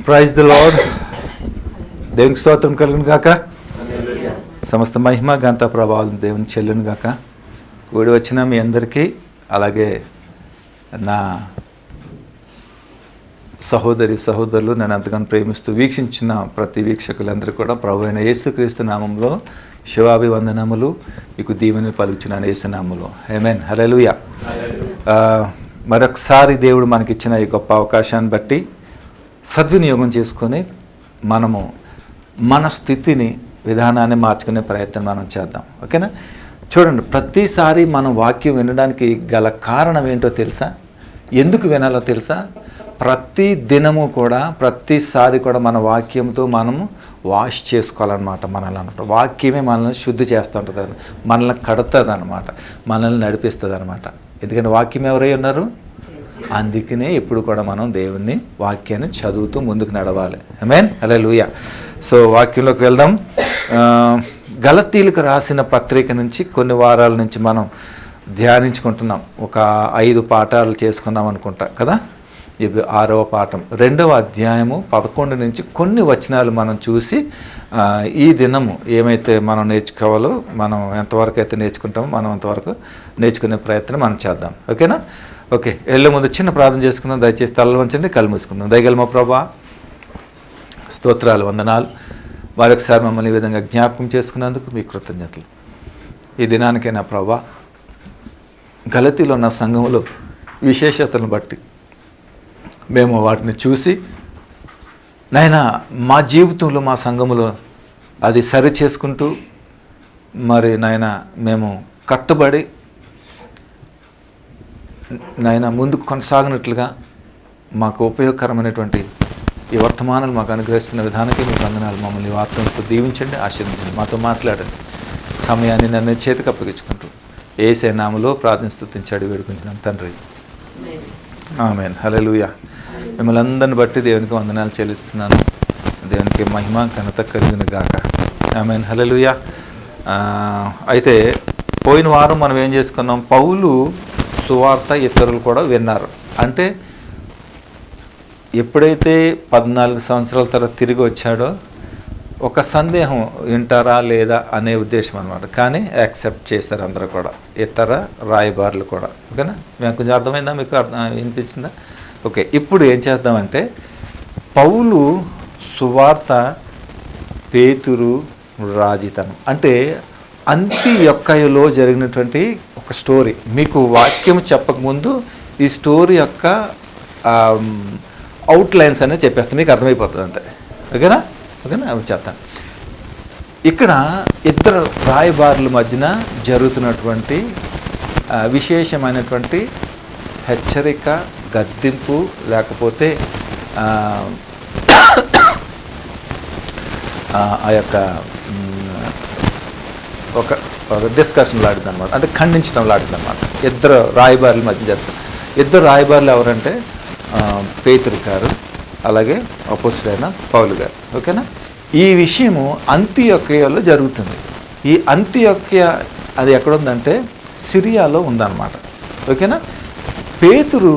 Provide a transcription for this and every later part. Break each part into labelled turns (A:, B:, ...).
A: Praise the lord. దేవునికి స్తోత్రం కలుగును గాక. సమస్త మహిమ ఘనత ప్రభావం దేవునికి చెల్లును గాక. కూడి వచ్చిన మీ అందరికీ, అలాగే నా సహోదరులు నన్ను ఎంతగానో ప్రేమిస్తూ వీక్షించిన ప్రతి వీక్షకులందరూ కూడా ప్రభు అయిన యేసుక్రీస్తు నామంలో శుభాభివందనములు, మీకు దీవెనలు పలుకుచున్నాను యేసు నామములో. ఆమేన్. హల్లెలూయా. మరొకసారి దేవుడు మనకిచ్చిన ఈ గొప్ప అవకాశాన్ని బట్టి సద్వినియోగం చేసుకొని మనము మన స్థితిని, విధానాన్ని మార్చుకునే ప్రయత్నం మనం చేద్దాం. ఓకేనా? చూడండి, ప్రతిసారి మనం వాక్యం వినడానికి గల కారణం ఏంటో తెలుసా? ఎందుకు వినాలో తెలుసా? ప్రతి దినము కూడా, ప్రతిసారి కూడా మన వాక్యంతో మనము వాష్ చేసుకోవాలన్నమాట. మనల్ని అనమాట వాక్యమే మనల్ని శుద్ధి చేస్తూ ఉంటుంది, మనల్ని కడుతుంది అనమాట, మనల్ని నడిపిస్తుంది అనమాట. ఎందుకంటే వాక్యం ఎవరై ఉన్నారు? అందుకనే ఎప్పుడు కూడా మనం దేవుని వాక్యాన్ని చదువుతూ ముందుకు నడవాలి. ఆమేన్. హల్లెలూయా. సో వాక్యంలోకి వెళ్దాం. గలతీలకు రాసిన పత్రిక నుంచి కొన్ని వారాల నుంచి మనం ధ్యానించుకుంటున్నాం. ఒక 5 పాఠాలు చేసుకున్నాం అనుకుంటా కదా. ఇది 6వ పాఠం, 2వ అధ్యాయము 11 నుంచి కొన్ని వచనాలు మనం చూసి ఈ దినము ఏమైతే మనం నేర్చుకోవాలో, మనం ఎంతవరకు అయితే నేర్చుకుంటామో మనం అంతవరకు నేర్చుకునే ప్రయత్నం మనం చేద్దాం. ఓకేనా? ఓకే, వెళ్ళే ముందు చిన్న ప్రార్థన చేసుకుందాం. దయచేసి తలలు వంచండి, కళ్ళు మూసుకుందాం. దయగల మా ప్రభువా, స్తోత్రాలు, వందనాలు. మరొకసారి మమ్మల్ని ఈ విధంగా జ్ఞాపకం చేసుకున్నందుకు మీ కృతజ్ఞతలు. ఈ దినానికైనా ప్రభువా, గలతీలో ఉన్న సంఘంలో విశేషతలను బట్టి మేము వాటిని చూసి నాయనా మా జీవితంలో, మా సంఘములో అది సరి చేసుకుంటూ, మరి నాయనా మేము కట్టుబడి నాయనా ముందుకు కొనసాగినట్లుగా మాకు ఉపయోగకరమైనటువంటి ఈ వర్తమానాలు మాకు అనుగ్రహిస్తున్న విధానానికి మీకు వందనాలు. మమ్మల్ని వార్తలతో దీవించండి, ఆశీర్వదించండి, మాతో మాట్లాడండి. సమయాన్ని నన్ను చేతికి అప్పగించుకుంటూ యేసే నామములో ప్రార్థన స్తుతించాడు వేడుకుంటున్నాం తండ్రి. ఆమేన్. హల్లెలూయా. మిమ్మల్ని అందరిని బట్టి దేవునికి వందనాలు చెల్లిస్తున్నాను. దేవునికి మహిమ ఘనత కలుగును గాక. ఆమేన్. హల్లెలూయా. అయితే పోయిన వారం మనం ఏం చేసుకున్నాం? పౌలు సువార్త ఇతరులు కూడా విన్నారు. అంటే ఎప్పుడైతే 14 సంవత్సరాల తర్వాత తిరిగి వచ్చాడో ఒక సందేహం, వింటారా లేదా అనే ఉద్దేశం అనమాట. కానీ యాక్సెప్ట్ చేశారు అందరూ కూడా, ఇతర రాయబారులు కూడా. ఓకేనా? మీకు కొంచెం అర్థమైందా? మీకు వినిపించిందా? ఓకే, ఇప్పుడు ఏం చేద్దామంటే పౌలు సువార్త పేతురు రాజితనం అంటే అంతియొక్కయలో జరిగినటువంటి ఒక స్టోరీ. మీకు వాక్యం చెప్పకముందు ఈ స్టోరీ యొక్క అవుట్లైన్స్ అనేది చెప్పేస్తాను, మీకు అర్థమైపోతుంది అంతే. ఓకేనా? అవి చేస్తాను. ఇక్కడ ఇద్దరు రాయబారుల మధ్యన జరుగుతున్నటువంటి విశేషమైనటువంటి హెచ్చరిక, గద్దింపు, లేకపోతే ఆ యొక్క ఒక డిస్కషన్ లాంటిది అనమాట, అంటే ఖండించడం లాంటిది అనమాట. ఇద్దరు రాయబారుల మధ్య జరుగుతుంది. ఇద్దరు రాయబారులు ఎవరంటే పేతురు గారు, అలాగే అపోస్తలుడైన పౌలు గారు. ఓకేనా? ఈ విషయము అంతియొక్కయలో జరుగుతుంది. ఈ అంతియొక్కయ అది ఎక్కడుందంటే సిరియాలో ఉందన్నమాట. ఓకేనా? పేతురు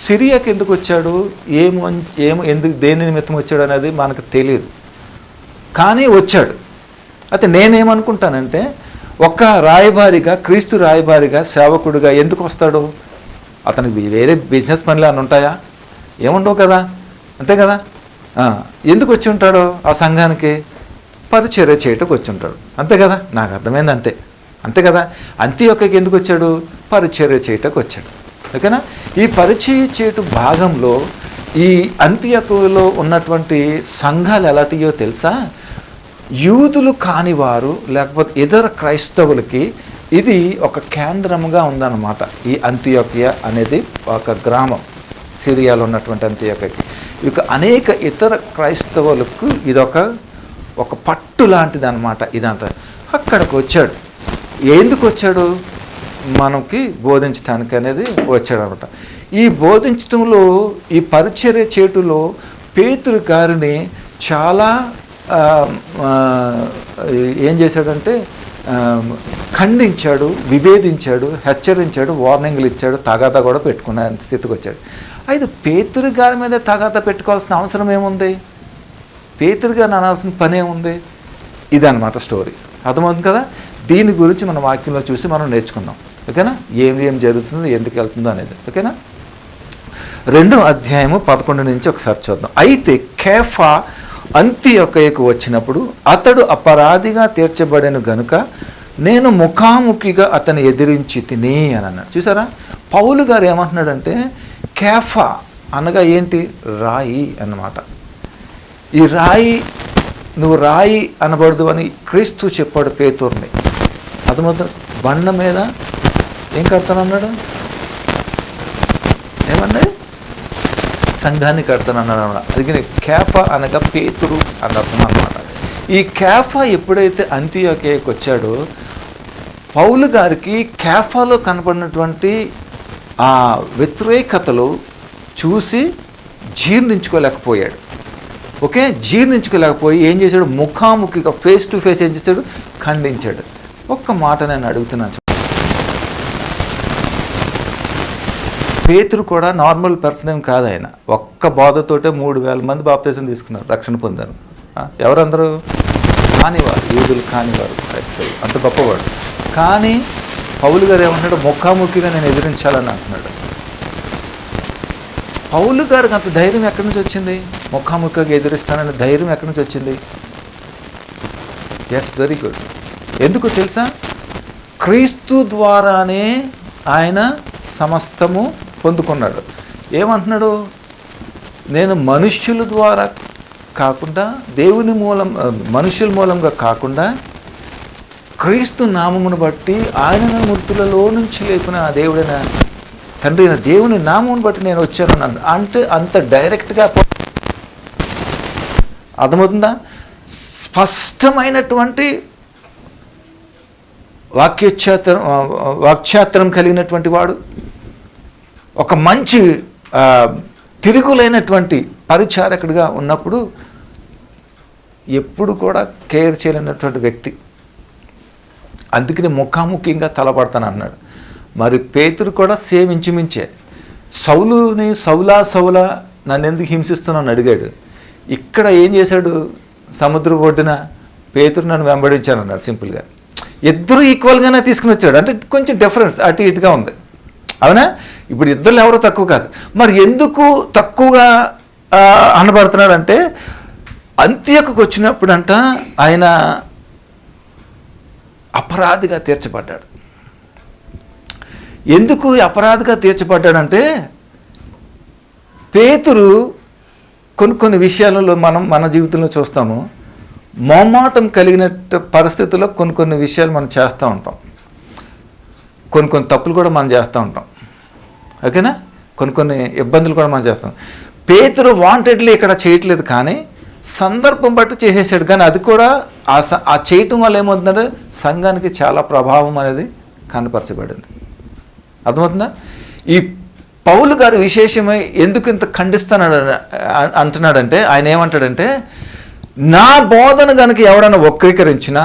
A: సిరియాకి ఎందుకు వచ్చాడు, ఎందుకు, దేని నిమిత్తం వచ్చాడు అనేది మనకు తెలియదు, కానీ వచ్చాడు. అయితే నేనేమనుకుంటానంటే ఒక రాయబారిగా, క్రీస్తు రాయబారిగా, సేవకుడిగా ఎందుకు వస్తాడు? అతనికి వేరే బిజినెస్ పనులు అని ఉంటాయా? ఏముండవు కదా, అంతే కదా. ఎందుకు వచ్చి ఉంటాడు ఆ సంఘానికి? పరిచర్య చేయటకు వచ్చి ఉంటాడు, అంతే కదా. నాకు అర్థమైంది, అంతే కదా. అంతియొక్కకి ఎందుకు వచ్చాడు? పరిచర్య చేయటకు వచ్చాడు. ఓకేనా? ఈ పరిచర్య చేయటం భాగంలో ఈ అంతియొక్కలో ఉన్నటువంటి సంఘాలు ఎలాంటియో తెలుసా? యూదులు కానివారు, లేకపోతే ఇతర క్రైస్తవులకి ఇది ఒక కేంద్రముగా ఉందన్నమాట. ఈ అంతియొక్కయ అనేది ఒక గ్రామం, సిరియాలో ఉన్నటువంటి అంతియొక్కకి. ఇక అనేక ఇతర క్రైస్తవులకు ఇదొక పట్టు లాంటిది అనమాట. ఇదంతా అక్కడికి వచ్చాడు. ఎందుకు వచ్చాడు? మనకి బోధించడానికి అనేది వచ్చాడు అనమాట. ఈ బోధించడంలో, ఈ పరిచర్య చేటులో పేతురు గారిని చాలా ఏం చేశాడంటే ఖండించాడు, విభేదించాడు, హెచ్చరించాడు, వార్నింగ్లు ఇచ్చాడు, తగాదా కూడా పెట్టుకునే స్థితికి వచ్చాడు. అయితే పేతురు గారి మీద తగాద పెట్టుకోవాల్సిన అవసరం ఏముంది? పేతురు గారిని అనాల్సిన పని ఏముంది? ఇదన్నమాట స్టోరీ. అర్థమవుతుంది కదా? దీని గురించి మన వాక్యంలో చూసి మనం నేర్చుకుందాం. ఓకేనా? ఏం జరుగుతుంది, ఎందుకు వెళ్తుందో అనేది. ఓకేనా? 2వ అధ్యాయము 11 నుంచి ఒకసారి చూద్దాం. అయితే కేఫా అంతియొక్కకు వచ్చినప్పుడు అతడు అపరాధిగా తీర్చబడిన గనుక నేను ముఖాముఖిగా అతన్ని ఎదిరించి తిని అని అన్నాడు. చూసారా, పౌలు గారు ఏమంటున్నాడంటే కేఫా అనగా ఏంటి? రాయి అన్నమాట. ఈ రాయి, నువ్వు రాయి అనబడదు అని క్రీస్తు చెప్పాడు పేతురుని. అర్థమవుతుంది? బండ మీద ఏం కడతానన్నాడు? ఏమన్నాడు? సంఘాన్ని కడతానన్నాడు అన్నమాట. అది కేఫ అనగా పేతురు అని అర్థం అన్నమాట. ఈ కేఫ ఎప్పుడైతే అంతియోకియాకి వచ్చాడో పౌలు గారికి కేఫాలో కనపడినటువంటి ఆ వ్యతిరేకతలు చూసి జీర్ణించుకోలేకపోయాడు. ఓకే, జీర్ణించుకోలేకపోయి ఏం చేశాడు? ముఖాముఖిగా ఫేస్ టు ఫేస్ ఏం చేశాడు? ఖండించాడు. ఒక్క మాట నేను అడుగుతున్నాను. పేతురు కూడా నార్మల్ పర్సన్ ఏం కాదు. ఆయన ఒక్క బోధతోటే 3,000 మంది బాప్తిజం తీసుకున్నారు, రక్షణ పొందారు. ఎవరందరూ? కానివారు, యూదులు కానివారు, క్రైస్తవులు. అంత గొప్పవాడు. కానీ పౌలు గారు ఏమంటున్నాడు? ముఖాముఖిగా నేను ఎదిరించాలని అంటున్నాడు. పౌలు గారికి అంత ధైర్యం ఎక్కడి నుంచి వచ్చింది? ముఖాముఖిగా ఎదిరిస్తానని ధైర్యం ఎక్కడి నుంచి వచ్చింది? Yes, very good. ఎందుకు తెలుసా? క్రీస్తు ద్వారానే ఆయన సమస్తము పొందుకున్నాడు. ఏమంటున్నాడు? నేను మనుష్యుల ద్వారా కాకుండా, దేవుని మూలం, మనుష్యుల మూలంగా కాకుండా క్రీస్తు నామమును బట్టి ఆయన మృతులలో నుంచి లేపిన ఆ దేవుడైన తండ్రి అయిన దేవుని నామమును బట్టి నేను వచ్చాను అంటే అంత డైరెక్ట్గా అర్థమవుతుందా? స్పష్టమైనటువంటి వాక్చాతుర్యం కలిగినటువంటి వాడు, ఒక మంచి తిరుగులేనటువంటి పరిచారకుడిగా ఉన్నప్పుడు ఎప్పుడు కూడా కేర్ చేయలేనటువంటి వ్యక్తి. అందుకని ముఖాముఖిగా తలపడతాను అన్నాడు. మరి పేతురు కూడా సేమ్ ఇంచుమించే. సౌలుని సౌలా నన్ను ఎందుకు హింసిస్తున్నాను అడిగాడు. ఇక్కడ ఏం చేశాడు? సముద్ర ఒడ్డున పేతురు నన్ను వెంబడించాను అన్నాడు సింపుల్గా. ఇద్దరు ఈక్వల్గానే తీసుకుని వచ్చాడు. అంటే కొంచెం డిఫరెన్స్ అటు ఇటుగా ఉంది. అవునా? ఇప్పుడు ఇద్దరు ఎవరో తక్కువ కాదు. మరి ఎందుకు తక్కువగా అనబడుతున్నాడంటే అంత్యకు వచ్చినప్పుడంట ఆయన అపరాధిగా తీర్చబడ్డాడు. ఎందుకు అపరాధిగా తీర్చబడ్డాడంటే పేతురు కొన్ని విషయాలలో మన జీవితంలో చూస్తాము. మొహమాటం కలిగిన పరిస్థితుల్లో కొన్ని విషయాలు మనం చేస్తూ ఉంటాం. కొన్ని తప్పులు కూడా మనం చేస్తూ ఉంటాం. ఓకేనా? కొన్ని ఇబ్బందులు కూడా మనం చేస్తాం. పేతురు వాంటెడ్లీ ఇక్కడ చేయట్లేదు, కానీ సందర్భం బట్టి చేసేసాడు. కానీ అది కూడా ఆ చేయటం వల్ల ఏమవుతుందంటే సంఘానికి చాలా ప్రభావం అనేది కనపరచబడింది. అర్థమవుతుందా? ఈ పౌలు గారు విశేషమై ఎందుకు ఇంత ఖండిస్తున్నాడు అంటున్నాడంటే, ఆయన ఏమంటాడంటే, నా బోధన కనుక ఎవరైనా వక్రీకరించినా,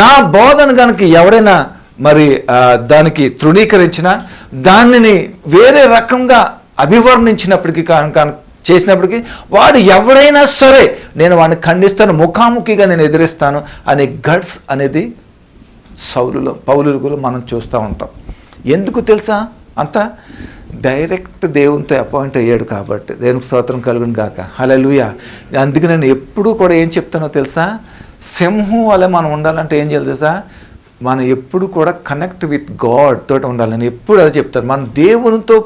A: నా బోధన కనుక ఎవరైనా మరి దానికి తృణీకరించినా, దానిని వేరే రకంగా అభివర్ణించినప్పటికీ చేసినప్పటికీ వాడు ఎవరైనా సరే నేను వాడిని ఖండిస్తాను, ముఖాముఖిగా నేను ఎదిరిస్తాను అనే గట్స్ అనేది పౌలులో మనం చూస్తూ ఉంటాం. ఎందుకు తెలుసా? అంత డైరెక్ట్ దేవునితో అపాయింట్ అయ్యాడు కాబట్టి. దేవునికి స్తోత్రం కలుగును గాక. హల్లెలూయా. అందుకే నేను ఎప్పుడూ కూడా ఏం చెప్తానో తెలుసా? సింహం వల్ల మనం ఉండాలంటే ఏం చేయాలి తెలుసా? మనం ఎప్పుడు కూడా కనెక్ట్ విత్ గాడ్ తోటి ఉండాలి. నేను ఎప్పుడు అదే చెప్తాను. మనం దేవునితో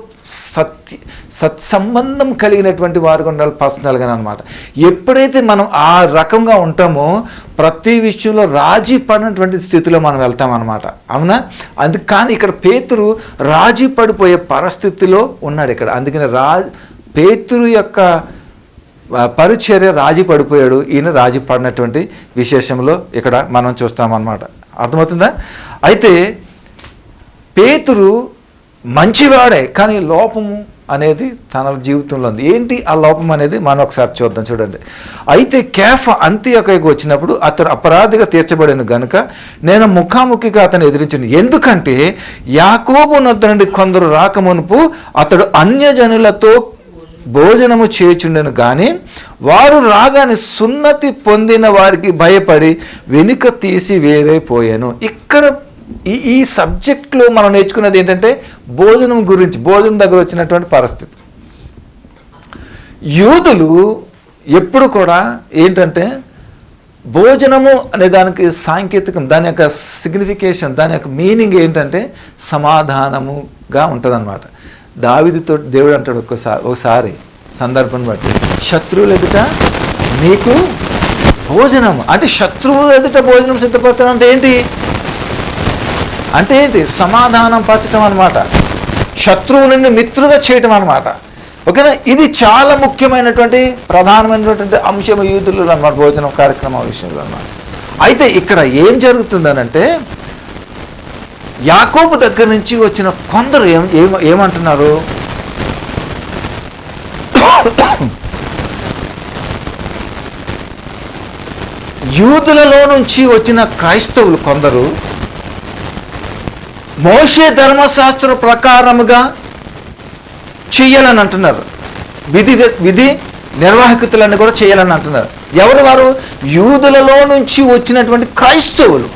A: సత్సంబంధం కలిగినటువంటి వారుగా ఉండాలి పర్సనల్గా అనమాట. ఎప్పుడైతే మనం ఆ రకంగా ఉంటామో ప్రతి విషయంలో రాజీ పడినటువంటి స్థితిలో మనం వెళ్తామన్నమాట. అవునా? కానీ ఇక్కడ పేతురు రాజీ పడిపోయే పరిస్థితిలో ఉన్నాడు ఇక్కడ. అందుకని పేతురు యొక్క పరిచర్య రాజీ పడిపోయాడు, ఈయన రాజీ పడినటువంటి విశేషంలో ఇక్కడ మనం చూస్తామన్నమాట. అర్థమవుతుందా? అయితే పేతురు మంచివాడే, కానీ లోపము అనేది తన జీవితంలో ఉంది. ఏంటి ఆ లోపం అనేది మనం ఒకసారి చూద్దాం. చూడండి. అయితే కేఫ అంతియొక్కకు వచ్చినప్పుడు అతడు అపరాధిగా తీర్చబడిన గనుక నేను ముఖాముఖిగా అతను ఎదిరించాను. ఎందుకంటే యాకోబు నొద్ద నుండి కొందరు రాకమునుపు అతడు అన్యజనులతో భోజనము చేయుచుండెను కానీ వారు రాగానే సున్నతి పొందిన వారికి భయపడి వెనుక తీసి వేరైపోయాను. ఇక్కడ ఈ సబ్జెక్ట్లో మనం నేర్చుకున్నది ఏంటంటే భోజనం గురించి, భోజనం దగ్గర వచ్చినటువంటి పరిస్థితి. యూదులు ఎప్పుడు కూడా ఏంటంటే భోజనము అనే దానికి సాంకేతికం, దాని యొక్క సిగ్నిఫికేషన్, దాని యొక్క మీనింగ్ ఏంటంటే సమాధానముగా ఉంటుందన్నమాట. దావీదుతో దేవుడు అంటాడు ఒకసారి సందర్భం బట్టి, శత్రువులు ఎదుట నీకు భోజనం, అంటే శత్రువులు ఎదుట భోజనం సిద్ధపడతాను అంటే ఏంటి? అంటే ఏంటి? సమాధానం పరచడం అనమాట, శత్రువులని మిత్రులుగా చేయటం అనమాట. ఓకేనా? ఇది చాలా ముఖ్యమైనటువంటి ప్రధానమైనటువంటి అంశం యూదులు అన్నమాట, భోజనం కార్యక్రమం విషయంలో అన్నమాట. అయితే ఇక్కడ ఏం జరుగుతుందనంటే యాకోబు దగ్గర నుంచి వచ్చిన కొందరు ఏమంటున్నారు? యూదులలో నుంచి వచ్చిన క్రైస్తవులు కొందరు మోషే ధర్మశాస్త్ర ప్రకారముగా చెయ్యాలని అంటున్నారు, విధి నిర్వాహకుతులన్నీ కూడా చేయాలని అంటున్నారు. ఎవరు వారు? యూదులలో నుంచి వచ్చినటువంటి క్రైస్తవులు.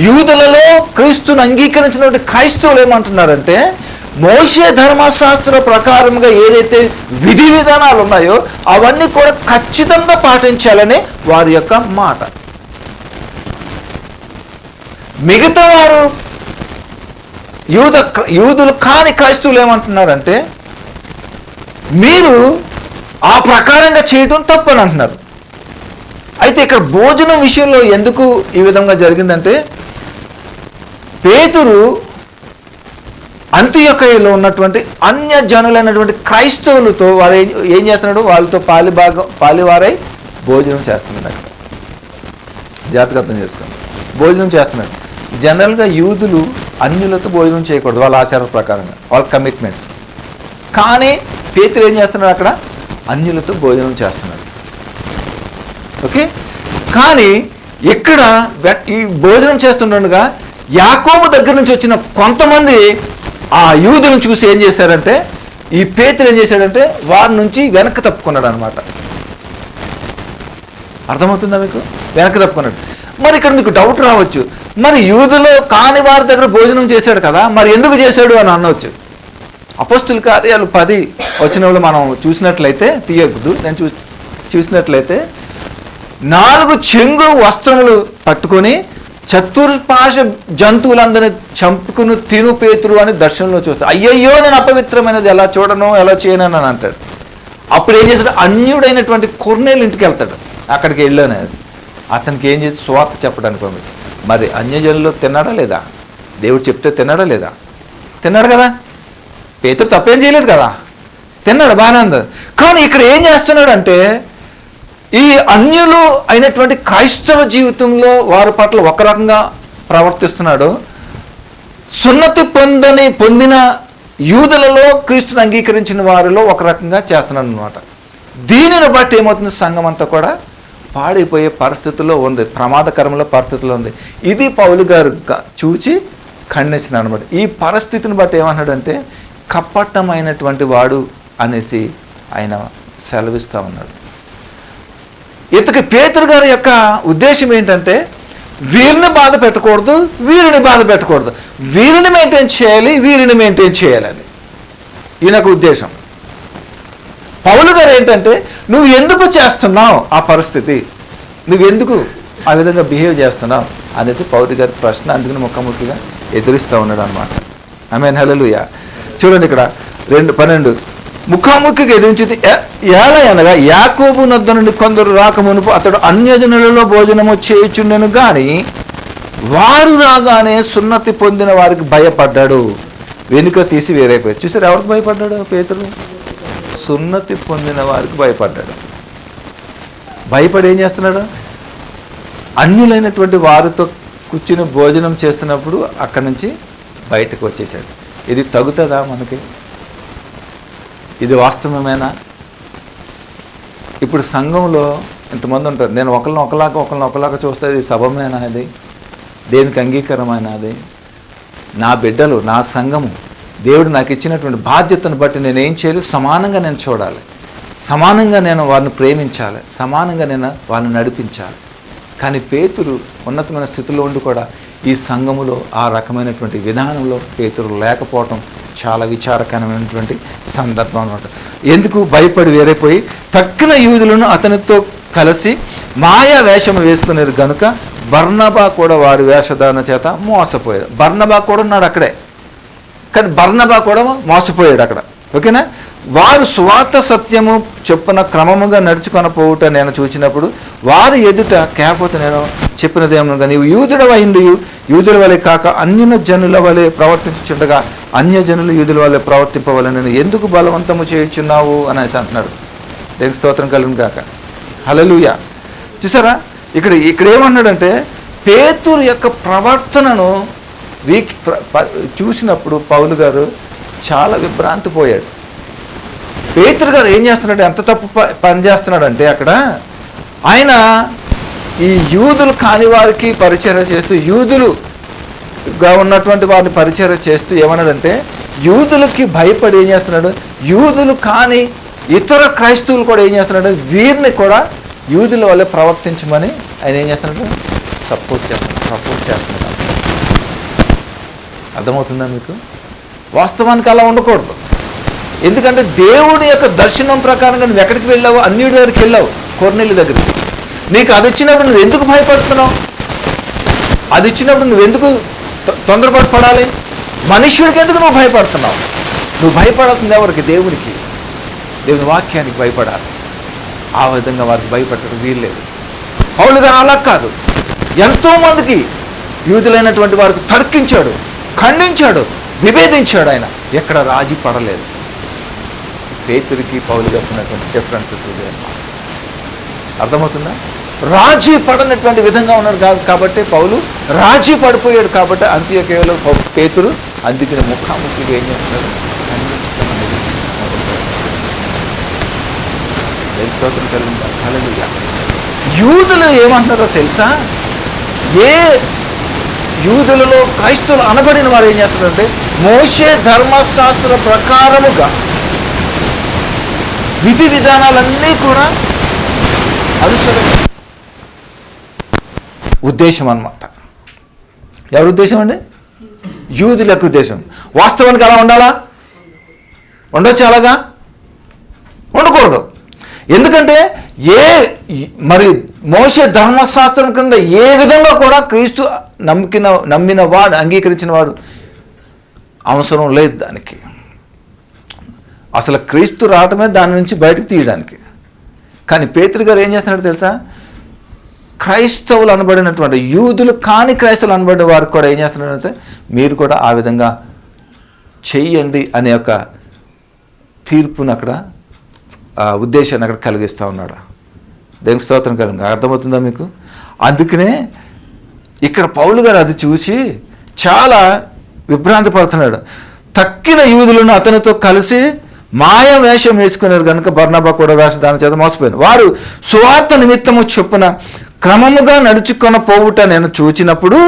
A: యూదులలో క్రీస్తుని అంగీకరించినటువంటి క్రైస్తవులు ఏమంటున్నారంటే మోషే ధర్మశాస్త్ర ప్రకారంగా ఏదైతే విధి విధానాలు ఉన్నాయో అవన్నీ కూడా ఖచ్చితంగా పాటించాలని వారి యొక్క మాట. మిగతా వారు యూదులు కాని క్రైస్తవులు ఏమంటున్నారంటే మీరు ఆ ప్రకారంగా చేయడం తప్పని అంటున్నారు. అయితే ఇక్కడ భోజనం విషయంలో ఎందుకు ఈ విధంగా జరిగిందంటే పేతురు అంతియొకయలో ఉన్నటువంటి అన్య జనులైనటువంటి క్రైస్తవులతో వారు ఏం చేస్తున్నాడు? వాళ్ళతో పాలివారై భోజనం చేస్తున్నాడు. అక్కడ జాగ్రత్తగా అర్థం చేసుకోండి, భోజనం చేస్తున్నాడు. జనరల్గా యూదులు అన్యులతో భోజనం చేయకూడదు వాళ్ళ ఆచార ప్రకారంగా, వాళ్ళ కమిట్మెంట్స్. కానీ పేతురు ఏం చేస్తున్నాడు? అక్కడ అన్యులతో భోజనం చేస్తున్నాడు. ఓకే, కానీ ఇక్కడ ఈ భోజనం చేస్తుండగా యాకోబు దగ్గర నుంచి వచ్చిన కొంతమంది ఆ యూదులను చూసి ఏం చేశారంటే ఈ పేతురు ఏం చేశాడంటే వారి నుంచి వెనక్కి తప్పుకున్నాడు అనమాట. అర్థమవుతుందా మీకు? వెనక్కి తప్పుకున్నాడు. మరి ఇక్కడ మీకు డౌట్ రావచ్చు, మరి యూదులో కాని వారి దగ్గర భోజనం చేశాడు కదా, మరి ఎందుకు చేశాడు అని అనవచ్చు. అపోస్తుల కార్యాలు 10 వచనంలో మనం చూసినట్లయితే, తీయద్దు నేను చూసినట్లయితే 4 చెంగు వస్త్రములు పట్టుకొని చతుర్పాశ జంతువులందరినీ చంపుకుని తిను పేతురు అని దర్శనంలో చూస్తాడు. అయ్యయ్యో నేను అపవిత్రమైనది ఎలా చూడను, ఎలా చేయను అని అంటాడు. అప్పుడు ఏం చేస్తాడు? అన్యుడైనటువంటి కొర్నేలు ఇంటికి వెళ్తాడు. అక్కడికి వెళ్ళాను అతనికి ఏం చేసి సువార్త చెప్పడానికి పంపించి, మరి అన్యజనులు తిన్నాడా లేదా? దేవుడు చెప్తే తిన్నాడా లేదా? తిన్నాడు కదా, పేతురు తప్పేం చేయలేదు కదా, తిన్నాడు, బాగానే ఉంది. కానీ ఇక్కడ ఏం చేస్తున్నాడు అంటే ఈ అన్యులు అయినటువంటి క్రైస్తవ జీవితంలో వారి పట్ల ఒక రకంగా ప్రవర్తిస్తున్నాడు, సున్నతి పొందిన యూదులలో క్రీస్తుని అంగీకరించిన వారిలో ఒక రకంగా చేస్తున్నాడు అనమాట. దీనిని బట్టి ఏమవుతుంది? సంఘం అంతా కూడా పాడైపోయే పరిస్థితుల్లో ఉంది, ప్రమాదకరమైన పరిస్థితుల్లో ఉంది. ఇది పౌలు గారు చూచి ఖండించినాడు అనమాట. ఈ పరిస్థితిని బట్టి ఏమన్నాడంటే కపటమైనటువంటి వాడు అనేసి ఆయన సెలవిస్తూ ఉన్నాడు. ఇతకి పేతురు గారి యొక్క ఉద్దేశం ఏంటంటే వీరిని బాధ పెట్టకూడదు, వీరిని బాధ పెట్టకూడదు, వీరిని మెయింటైన్ చేయాలి, వీరిని మెయింటైన్ చేయాలని ఈయనకు ఉద్దేశం. పౌలు గారు ఏంటంటే నువ్వు ఎందుకు చేస్తున్నావు ఆ పరిస్థితి, నువ్వెందుకు ఆ విధంగా బిహేవ్ చేస్తున్నావు అనేది పౌలు గారి ప్రశ్న. అందుకని ముఖాముఖిగా ఎదురిస్తూ ఉన్నాడు అనమాట. ఆమేన్, హల్లెలూయా. చూడండి ఇక్కడ 2:12 ముఖాముఖిగా ఎదిరించింది అనగా యాకోబు నొద్ద నుండి కొందరు రాకమునుపు అతడు అన్యజనులలో భోజనము చేయుచుండెను కానీ వారు రాగానే సున్నతి పొందిన వారికి భయపడ్డాడు, వెనుక తీసి వేరైపోయాడు. చూసారు ఎవరికి భయపడ్డాడు పేతురు? సున్నతి పొందిన వారికి భయపడ్డాడు. భయపడి ఏం చేస్తున్నాడు? అన్యులైనటువంటి వారితో కూర్చుని భోజనం చేస్తున్నప్పుడు అక్కడి నుంచి బయటకు వచ్చేసాడు. ఇది తగుతుందా మనకి? ఇది వాస్తవమేనా? ఇప్పుడు సంఘంలో ఇంతమంది ఉంటారు, నేను ఒకరిని ఒకలాగా చూస్తే ఇది సభమేనా? అది దేనికి అంగీకారమైనా? అది నా బిడ్డలు, నా సంఘము, దేవుడు నాకు ఇచ్చినటువంటి బాధ్యతను బట్టి నేను ఏం చేయాలి? సమానంగా నేను చూడాలి, సమానంగా నేను వారిని ప్రేమించాలి, సమానంగా నేను వారిని నడిపించాలి. కానీ పేతురు ఉన్నతమైన స్థితిలో ఉండి కూడా ఈ సంఘములో ఆ రకమైనటువంటి విధానంలో పేతురు లేకపోవటం చాలా విచారకరమైనటువంటి సందర్భం అన్నమాట. ఎందుకు? భయపడి వేరైపోయి తక్కిన యూదులను అతనితో కలిసి మాయా వేషము వేసుకునేది కనుక బర్నబా కూడా వారి వేషధారణ చేత మోసపోయాడు. బర్నబా కూడా ఉన్నాడు అక్కడే, కానీ బర్నబా కూడా మోసపోయాడు అక్కడ. ఓకేనా? వారు సువార్త సత్యము చొప్పున క్రమముగా నడుచుకొని పోవుట నేను చూచినప్పుడు వారు ఎదుట కేవలం నేను చెప్పినది ఏమనగా, నీవు యూదుడవైండు యూదుల వలె కాక అన్య జనుల వలె ప్రవర్తించుండగా అన్యజనులు యూదుల వలె ప్రవర్తింపవలని నేను ఎందుకు బలవంతము చేయుచున్నావు అనేసి అంటున్నాడు. దేవుని స్తోత్రం కలుగును గాక. హల్లెలూయా. చూసారా, ఇక్కడ ఏమన్నాడంటే పేతురు యొక్క ప్రవర్తనను చూసినప్పుడు పౌలు గారు చాలా విభ్రాంతి పోయాడు. పేతురు గారు ఏం చేస్తున్నాడు? ఎంత తప్పు పని చేస్తున్నాడు అంటే అక్కడ ఆయన ఈ యూదులు కాని వారికి పరిచర్య చేస్తూ, యూదులుగా ఉన్నటువంటి వారిని పరిచర్య చేస్తూ ఏమన్నాడంటే, యూదులకి భయపడి ఏం చేస్తున్నాడు? యూదులు కాని ఇతర క్రైస్తవులు కూడా ఏం చేస్తున్నాడు? వీరిని కూడా యూదుల వల్లే ప్రవర్తించమని ఆయన ఏం చేస్తున్నాడు? సపోర్ట్ చేస్తున్నాడు. అర్థమవుతుందా మీకు? వాస్తవానికి అలా ఉండకూడదు. ఎందుకంటే దేవుడి యొక్క దర్శనం ప్రకారంగా నువ్వు ఎక్కడికి వెళ్ళావు? అన్యుడి దగ్గరికి వెళ్ళావు, కొర్నేలి దగ్గరికి. నీకు అది ఇచ్చినప్పుడు నువ్వు ఎందుకు భయపడుతున్నావు? అది ఇచ్చినప్పుడు నువ్వు ఎందుకు తొందరపడాలి? మనుష్యుడికి ఎందుకు నువ్వు భయపడుతున్నావు? నువ్వు భయపడాల్సింది ఎవరికి? దేవునికి, దేవుని వాక్యానికి భయపడాలి. ఆ విధంగా వారికి భయపడటం వీల్లేదు. పౌలు గారు అలా కాదు, ఎంతోమందికి యూదులైనటువంటి వారికి తర్కించాడు, ఖండించాడు, విభేదించాడు. ఆయన ఎక్కడ రాజీ పడలేదు. పేతురికి పౌలు చెప్పినటువంటి డిఫరెన్సెస్ ఇదే అన్నమాట. అర్థమవుతుందా? రాజీ పడనటువంటి విధంగా ఉన్నాడు కాబట్టి పౌలు రాజీ పడిపోయాడు. కాబట్టి అంత్యోక్యలో పేతురు అందుకని ముఖాముఖిగా ఏం చేస్తున్నాడు? యూదులు ఏమంటున్నారో తెలుసా? ఏ యూదులలో క్రైస్తవులు అనబడిన వారు ఏం చేస్తున్నారంటే మోషే ధర్మశాస్త్ర ప్రకారముగా విధి విధానాలన్నీ కూడా అనుసరణ ఉద్దేశం అన్నమాట. ఎవరి ఉద్దేశం అండి? యూదుల యొక్క ఉద్దేశం. వాస్తవానికి అలా ఉండాలా? ఉండొచ్చు, అలాగా ఉండకూడదు. ఎందుకంటే మరి మోషే ధర్మశాస్త్రం కింద ఏ విధంగా కూడా క్రీస్తు నమ్మిన వాడు, అంగీకరించిన వాడు అవసరం లేదు దానికి. అసలు క్రీస్తు రావటమే దాని నుంచి బయటకు తీయడానికి. కానీ పేతురు గారు ఏం చేస్తున్నాడు తెలుసా? క్రైస్తవులు అనబడినటువంటి యూదులు కాని క్రైస్తవులు అనబడిన వారికి కూడా ఏం చేస్తున్నాడంటే మీరు కూడా ఆ విధంగా చెయ్యండి అనే ఒక తీర్పును అక్కడ ఉద్దేశాన్ని అక్కడ కలిగిస్తూ ఉన్నాడు. దేవుని స్తోత్రం కలిగింది. అర్థమవుతుందా మీకు? అందుకనే ఇక్కడ పౌలు గారు అది చూసి చాలా విభ్రాంతి పడుతున్నాడు. తక్కిన యూదులను అతనితో కలిసి మాయ వేషం వేసుకున్నారు కనుక బర్నబా కూడా వేషధారణ చేత మోసపోయారు. వారు సువార్త నిమిత్తము చొప్పున క్రమముగా నడుచుకొని పోవుట నేను చూచినప్పుడు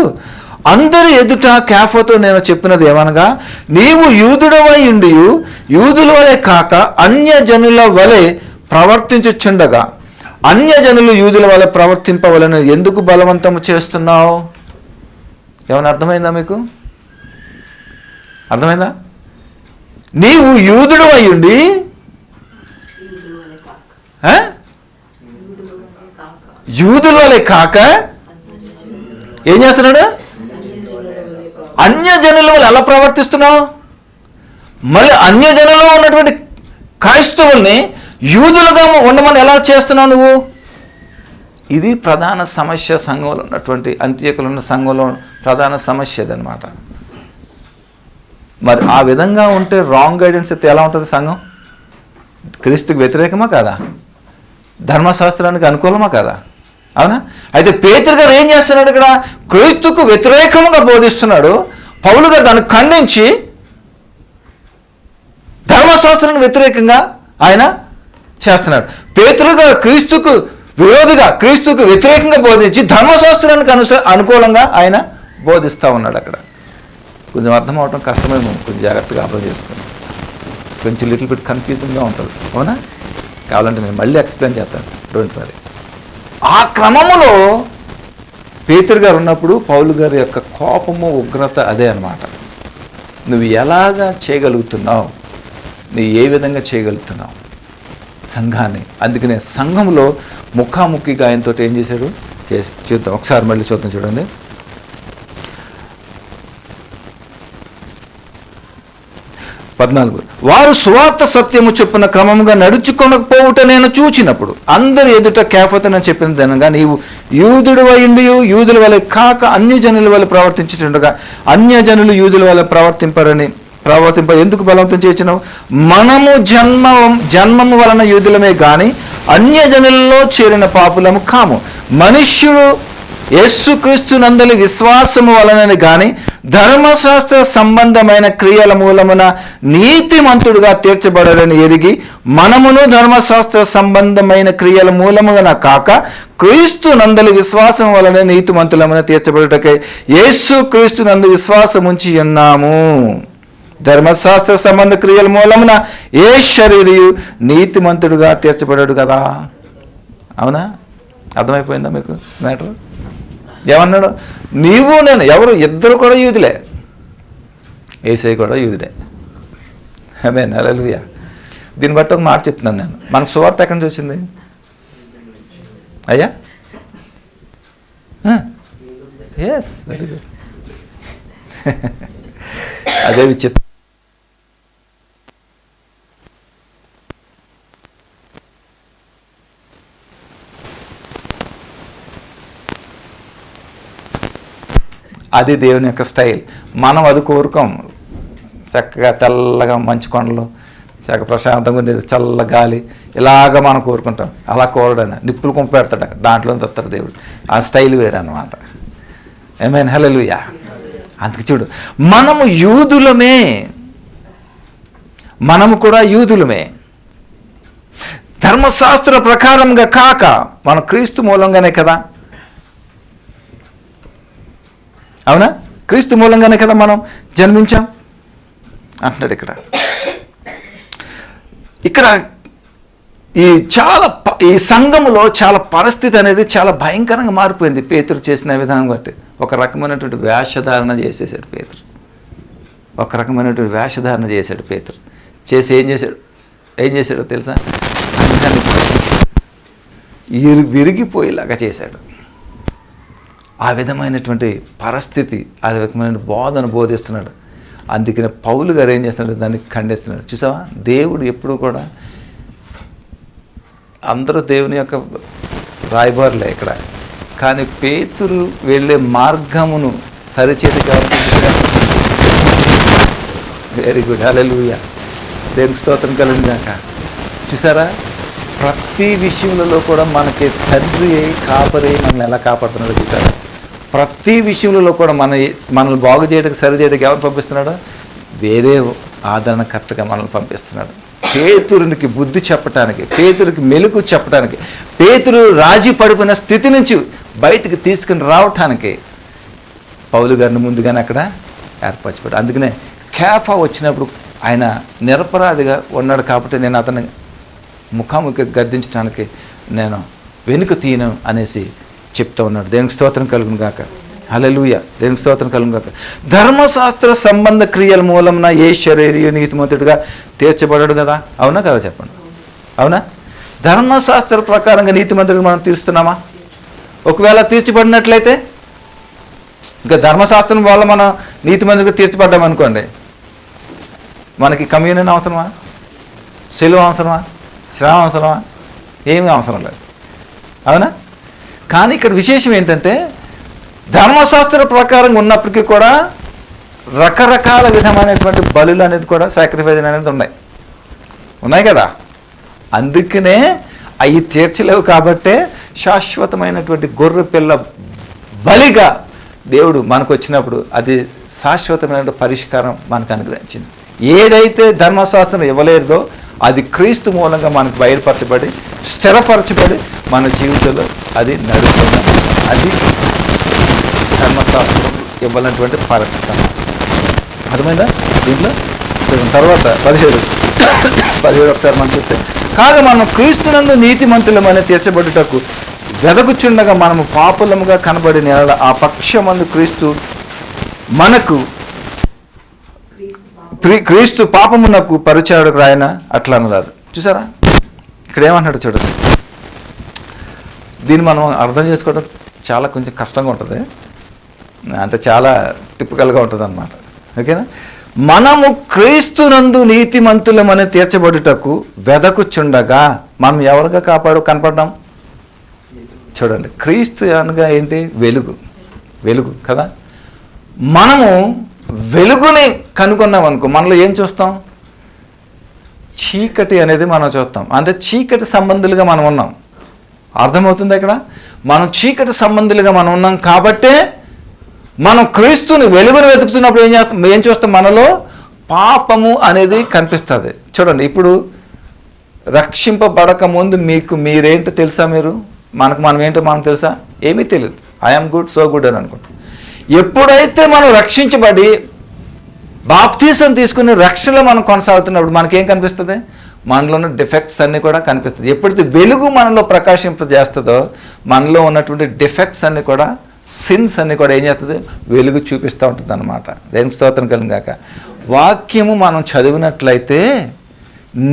A: అందరి ఎదుట కేఫతో నేను చెప్పినది ఏమనగా, నీవు యూదుడవై ఉండి యూదుల వలె కాక అన్యజనుల వలె ప్రవర్తించుచుండగా అన్యజనులు యూదుల వలె ప్రవర్తింపవలని ఎందుకు బలవంతము చేస్తున్నావు? ఏమైనా అర్థమైందా మీకు? అర్థమైందా? నీవు యూదుడు అయ్యుండి యూదుల వలె కాక ఏం చేస్తున్నాడు? అన్యజనుల వల్ల ఎలా ప్రవర్తిస్తున్నావు? మళ్ళీ అన్యజనుల్లో ఉన్నటువంటి క్రైస్తవుల్ని యూదులుగా ఉండమని ఎలా చేస్తున్నావు నువ్వు? ఇది ప్రధాన సమస్య. సంఘంలో ఉన్నటువంటి అంత్యోక్యలో ఉన్న సంఘంలో ప్రధాన సమస్య అదనమాట. మరి ఆ విధంగా ఉంటే రాంగ్ గైడెన్స్ అయితే ఎలా ఉంటుంది సంఘం? క్రీస్తుకు వ్యతిరేకమా కాదా? ధర్మశాస్త్రానికి అనుకూలమా కాదా? అవునా? అయితే పేతురు గారు ఏం చేస్తున్నాడు? ఇక్కడ క్రీస్తుకు వ్యతిరేకముగా బోధిస్తున్నాడు. పౌలు గారు దాన్ని ఖండించి ధర్మశాస్త్రానికి వ్యతిరేకంగా ఆయన చేస్తున్నాడు. పేతురు గారు క్రీస్తుకు విరోధిగా, క్రీస్తుకు వ్యతిరేకంగా బోధించి ధర్మశాస్త్రానికి అనుకూలంగా ఆయన బోధిస్తూ ఉన్నాడు అక్కడ. కొంచెం అర్థం అవడం కష్టమేమో, కొంచెం జాగ్రత్తగా అర్థం చేసుకోండి. కొంచెం లిటిల్ బిట్ కన్ఫ్యూజింగ్గా ఉంటుంది, అవునా? కావాలంటే నేను మళ్ళీ ఎక్స్ప్లెయిన్ చేస్తాను, డోంట్ వరీ. ఆ క్రమములో పేతురు గారు ఉన్నప్పుడు పౌలు గారి యొక్క కోపము, ఉగ్రత అదే అన్నమాట. నువ్వు ఎలాగా చేయగలుగుతున్నావు, నువ్వు ఏ విధంగా చేయగలుగుతున్నావు సంఘాన్ని? అందుకనే సంఘంలో ముఖాముఖిగా ఆయనతో ఏం చేశాడు చూద్దాం, ఒకసారి మళ్ళీ చూద్దాం. చూడండి, 14. వారు సువార్త సత్యము చొప్పున క్రమముగా నడుచుకొనకపోవుట నేను చూచినప్పుడు అందరి ఎదుట కేఫతనని చెప్పిన దనగా, నీవు యూదుడు అయ్యుండి యూదుల వలె కాక అన్యజనుల వలె ప్రవర్తించుచుండగా అన్యజనులు యూదుల వలె ప్రవర్తింప ఎందుకు బలవంతం చేసినావు? మనము జన్మము వలన యూదులమే గాని అన్యజనులలో చేరిన పాపులము కాము. మనుష్యుడు యేసుక్రీస్తు నందలి విశ్వాసము వలనని గాని ధర్మశాస్త్ర సంబంధమైన క్రియల మూలమున నీతిమంతుడుగా తీర్చబడరని ఎరిగి, మనమును ధర్మశాస్త్ర సంబంధమైన క్రియల మూలమున కాక క్రీస్తు నందలి విశ్వాసం వలన నీతిమంతులమున తీర్చబడుటకై యేసుక్రీస్తు నందు విశ్వాసముంచి ఉన్నాము. ధర్మశాస్త్ర సంబంధ క్రియల మూలమున ఏ శరీరియు నీతిమంతుడుగా తీర్చబడాడు కదా. అవునా? అర్థమైపోయిందా మీకు మ్యాటర్? ఏమన్నాడు? నీవు నేను ఎవరు? ఇద్దరు కూడా యూదులే, యేసయ్య కూడా యూదుడే. ఆమేన్, హల్లెలూయా. దీన్ని బట్టి ఒక మాట చెప్తున్నాను నేను. మనకు సువార్త ఎక్కడి నుంచి వచ్చింది అయ్యా? Yes, very good. అదే విచిత్రం. అది దేవుని యొక్క స్టైల్. మనం అది కోరుకోం. చక్కగా తెల్లగా మంచు కొండలు, చక్కగా ప్రశాంతంగా ఉండేది, చల్ల గాలి, ఇలాగ మనం కోరుకుంటాం. అలా కోరడైనా నిప్పులు కుంప పెడతాడు, దాంట్లో తెస్తాడు దేవుడు. ఆ స్టైల్ వేరే అన్నమాట. ఆమేన్, హల్లెలూయా. అందుకే చూడు, మనము యూదులమే, మనము కూడా యూదులమే. ధర్మశాస్త్ర ప్రకారంగా కాక మన క్రీస్తు మూలంగానే కదా. అవునా? క్రీస్తు మూలంగానే కదా మనం జన్మించాం అంటున్నాడు ఇక్కడ. ఈ సంఘములో చాలా పరిస్థితి అనేది చాలా భయంకరంగా మారిపోయింది పేతురు చేసిన విధానం బట్టి. ఒక రకమైనటువంటి వేషధారణ చేసేసాడు పేతురు. ఒక రకమైనటువంటి వేషధారణ చేశాడు పేతురు. చేసి ఏం చేశాడో తెలుసా? సంఘాన్ని విరిగిపోయేలాగా చేశాడు. ఆ విధమైనటువంటి పరిస్థితి, ఆ విధమైన బోధన బోధిస్తున్నాడు. అందుకనే పౌలు గారు ఏం చేస్తున్నాడు? దాన్ని ఖండిస్తున్నాడు. చూసావా? దేవుడు ఎప్పుడు కూడా, అందరూ దేవుని యొక్క రాయబారులే ఇక్కడ, కానీ పేతురు వెళ్ళే మార్గమును సరిచేతిగా. వెరీ గుడ్, హల్లెలూయా. దేవునికి స్తోత్రం కలుగును గాక. చూసారా? ప్రతి విషయంలో కూడా మనకి తండ్రి కాపరి మనల్ని ఎలా కాపాడుతున్నాడో చూసారా? ప్రతి విషయంలో కూడా మనల్ని బాగు చేయడానికి, సరి చేయడానికి ఎవరు పంపిస్తున్నాడో? వేరే ఆదరణకర్తగా మనల్ని పంపిస్తున్నాడు. పేతురునికి బుద్ధి చెప్పడానికి, పేతురికి మెలుకు చెప్పడానికి, పేతురు రాజీ పడిపోయిన స్థితి నుంచి బయటికి తీసుకుని రావటానికి పౌలు గారిని ముందుగానే అక్కడ ఏర్పరచబడ్డాడు. అందుకనే కేఫా వచ్చినప్పుడు ఆయన నిరపరాధిగా ఉన్నాడు కాబట్టి నేను అతన్ని ముఖాముఖి గద్దించడానికి నేను వెనుక తీయను అనేసి చెప్తా ఉన్నాడు. దేవునికి స్తోత్రం కలుగును గాక. హల్లెలూయా. దేవునికి స్తోత్రం కలుగును గాక. ధర్మశాస్త్ర సంబంధ క్రియల మూలమున ఏ శరీరయు నీతిమంతుడిగా తీర్చబడడు కదా. అవునా కదా? చెప్పండి. అవునా? ధర్మశాస్త్ర ప్రకారంగా నీతిమంతుడిగా మనం తీరుస్తున్నామా? ఒకవేళ తీర్చబడినట్లయితే, ఇంకా ధర్మశాస్త్రం వల్ల మనం నీతిమంతుడిగా తీర్చబడ్డామనుకోండి, మనకి కమ్యూనియన్ అవసరమా? శిలువ అవసరమా? శ్రమ అవసరమా? ఏమీ అవసరం లేదు. అవునా? కానీ ఇక్కడ విశేషం ఏంటంటే, ధర్మశాస్త్ర ప్రకారంగా ఉన్నప్పటికీ కూడా రకరకాల విధమైనటువంటి బలులు అనేది కూడా, సాక్రిఫైస్ అనేది ఉన్నాయి కదా. అందుకనే అవి తీర్చలేవు కాబట్టే శాశ్వతమైనటువంటి గొర్రె పిల్ల బలిగా దేవుడు మనకు వచ్చినప్పుడు అది శాశ్వతమైన పరిష్కారం మనకు అనుగ్రహించింది. ఏదైతే ధర్మశాస్త్రం ఇవ్వలేదో అది క్రీస్తు మూలంగా మనకు బయలుపరచబడి, స్థిరపరచబడి మన జీవితంలో అది నడుస్తుంది. అది ధర్మశాస్త్రం ఇవ్వాలన్నటువంటి పరిస్థితి. అర్థమైందా? దీంట్లో తర్వాత 17 ఒకసారి మనం చూస్తే, కాగా మనం క్రీస్తునందు నీతిమంతులమని తీర్చబడుటకు వెదకుచుండగా మనము పాపులముగా కనబడిన ఎడల ఆ పక్షమందు మనకు క్రీస్తు పాపమునకు పరిచాడు రాయన అట్లా అన్నదాదు. చూసారా ఇక్కడ ఏమన్నాడు చూడండి. దీన్ని మనం అర్థం చేసుకోవడం చాలా కొంచెం కష్టంగా ఉంటుంది, అంటే చాలా టిపికల్గా ఉంటుంది అన్నమాట. ఓకేనా? మనము క్రీస్తునందు నీతిమంతులమని తీర్చబడుటకు వెదకుచుండగా మనం ఎవరుగా కనపడ్డాం చూడండి. క్రీస్తు అనగా ఏంటి? వెలుగు కదా. మనము వెలుగుని కనుగొన్నాం అనుకో, మనలో ఏం చూస్తాం? చీకటి అనేది మనం చూస్తాం. అంటే చీకటి సంబంధులుగా మనం ఉన్నాం. అర్థమవుతుంది ఇక్కడ? మనం చీకటి సంబంధులుగా మనం ఉన్నాం కాబట్టే మనం క్రీస్తుని వెలుగును వెతుకుతున్నప్పుడు ఏం చూస్తాం? మనలో పాపము అనేది కనిపిస్తుంది. చూడండి, ఇప్పుడు రక్షింపబడక ముందు మీరేంటో తెలుసా? మనం ఏంటో మనకు తెలుసా? ఏమీ తెలియదు. ఐఎమ్ గుడ్, సో గుడ్ అని అనుకుంటాం. ఎప్పుడైతే మనం రక్షించబడి బాప్తీసం తీసుకుని రక్షణలో మనం కొనసాగుతున్నప్పుడు మనకేం కనిపిస్తుంది? మనలో ఉన్న డిఫెక్ట్స్ అన్నీ కూడా కనిపిస్తుంది. ఎప్పుడైతే వెలుగు మనలో ప్రకాశింపజేస్తుందో మనలో ఉన్నటువంటి డిఫెక్ట్స్ అన్నీ కూడా, సిన్స్ అన్నీ కూడా ఏం చేస్తుంది? వెలుగు చూపిస్తూ ఉంటుంది అన్నమాట. దేనికి స్తోత్రం కలిగాక. వాక్యము మనం చదివినట్లయితే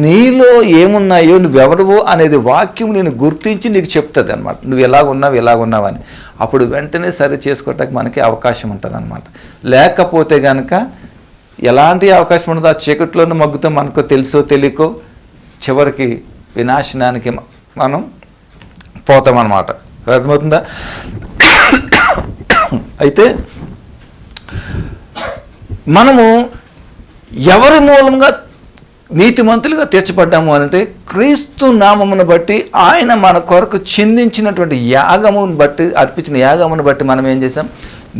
A: నీలో ఏమున్నాయో, నువ్వెవడవో అనేది వాక్యం నేను గుర్తించి నీకు చెప్తుంది అనమాట. నువ్వు ఎలాగున్నావు అని. అప్పుడు వెంటనే సరి చేసుకోవటానికి మనకి అవకాశం ఉంటుంది అనమాట. లేకపోతే కనుక ఎలాంటి అవకాశం ఉండదు. ఆ చీకట్లోనూ మగ్గుతో మనకు తెలుసో తెలియకో చివరికి వినాశనానికి మనం పోతామన్నమాట. అర్థమవుతుందా? అయితే మనము ఎవరి మూలంగా నీతిమంతులుగా తీర్చబడ్డాము అంటే క్రీస్తు నామమును బట్టి, ఆయన మన కొరకు చిందించినటువంటి యాగమును బట్టి, అర్పించిన యాగమును బట్టి మనం ఏం చేసాం?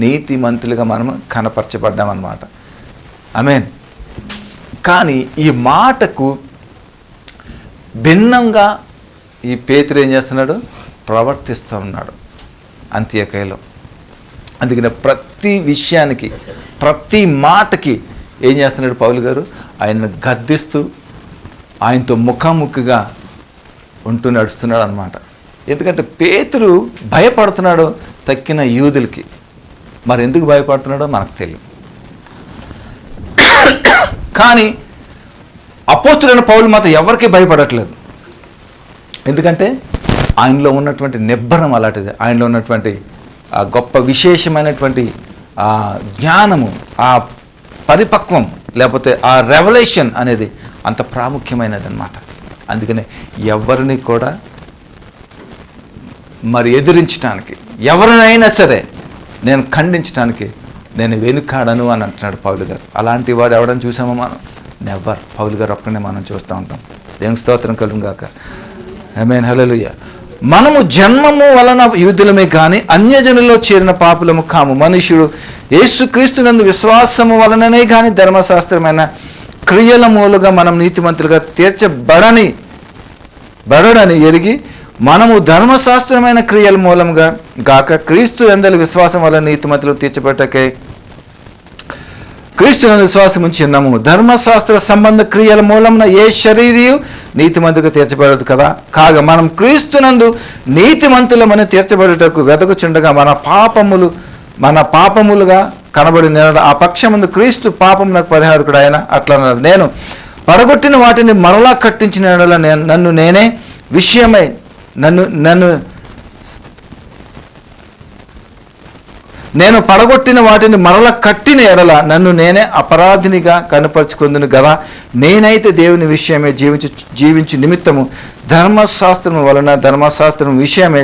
A: నీతిమంతులుగా మనం కనపరచబడ్డామన్నమాట. ఆమేన్. కానీ ఈ మాటకు భిన్నంగా ఈ పేతురు ఏం చేస్తున్నాడు? ప్రవర్తిస్తూ ఉన్నాడు అంత్యొకయలో. అందుకని ప్రతి విషయానికి, ప్రతి మాటకి ఏం చేస్తున్నాడు పౌలు గారు? ఆయనను గద్దిస్తూ ఆయనతో ముఖాముఖిగా ఉంటూ నడుస్తున్నాడు అనమాట. ఎందుకంటే పేతురు భయపడుతున్నాడు తక్కిన యూదులకి. మరి ఎందుకు భయపడుతున్నాడో మనకు తెలియదు. కానీ అపోస్తులైన పౌలు మాత్రం ఎవరికీ భయపడట్లేదు. ఎందుకంటే ఆయనలో ఉన్నటువంటి నిబ్బరం అలాంటిది. ఆయనలో ఉన్నటువంటి ఆ గొప్ప విశేషమైనటువంటి ఆ జ్ఞానము, ఆ పరిపక్వం, లేకపోతే ఆ రెవల్యూషన్ అనేది అంత ప్రాముఖ్యమైనది అన్నమాట. అందుకనే ఎవరిని కూడా మరి ఎదిరించడానికి, ఎవరినైనా సరే నేను ఖండించడానికి నేను వెనుకాడను అని అంటున్నాడు పౌలు గారు. అలాంటి వాడు ఎవడని చూసామో మనం? నెవర్. పౌలు గారు ఒక్కనే మనం చూస్తూ ఉంటాం. దేవునికి స్తోత్రం కలుగును గాక. ఆమేన్. హల్లెలూయా. మనము జన్మము వలన యూదులమే కానీ అన్యజనుల్లో చేరిన పాపులము కాము. మనుష్యుడు యేసుక్రీస్తునందు విశ్వాసము వలననే కానీ ధర్మశాస్త్రమైన క్రియల మూలుగా మనం నీతిమంతులుగా తీర్చబడని ఎరిగి మనము ధర్మశాస్త్రమైన క్రియల మూలంగా గాక క్రీస్తు యందలి విశ్వాసం వలన నీతిమంతులు తీర్చబడటకై క్రీస్తునందు విశ్వాసం ఉంచి ఉన్నాము. ధర్మశాస్త్ర సంబంధ క్రియల మూలమున ఏ శరీరియు నీతిమంతుగా తీర్చబడదు కదా. కాగా మనం క్రీస్తునందు నీతిమంతులమని తీర్చబడుటకు వెదకుచుండగా మన పాపములుగా కనబడిన ఆ పక్షమందు క్రీస్తు పాపమునకు పరిహారకుడు ఆయన అట్లా అన్నది. నేను పడగొట్టిన వాటిని మరలా కట్టించిన ఎడల నేను పడగొట్టిన వాటిని మరల కట్టిన ఎడల నన్ను నేనే అపరాధినిగా కనపరుచుకుందును కదా. నేనైతే దేవుని విషయమే జీవించి నిమిత్తము ధర్మశాస్త్రం వలన ధర్మశాస్త్రం విషయమే